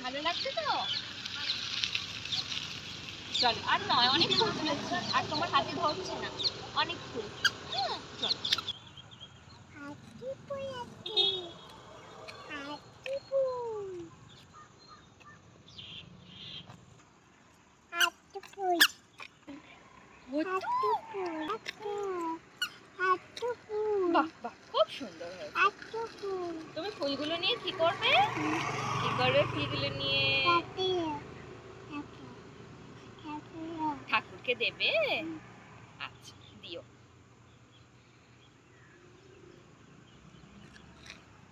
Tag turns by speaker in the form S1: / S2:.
S1: ভালো লাগছে তো? চলো আর নয়, অনেক ফুল তুলেছি আর তোমার হাতে ধরছে না, অনেক ফুল। চলো বাহ বাহ, খুব সুন্দর হয়েছে। তুমি ফুলগুলো নিয়ে কি করবে? কি করবে ফুলগুলো নিয়ে? ঠাকুরকে দেবে।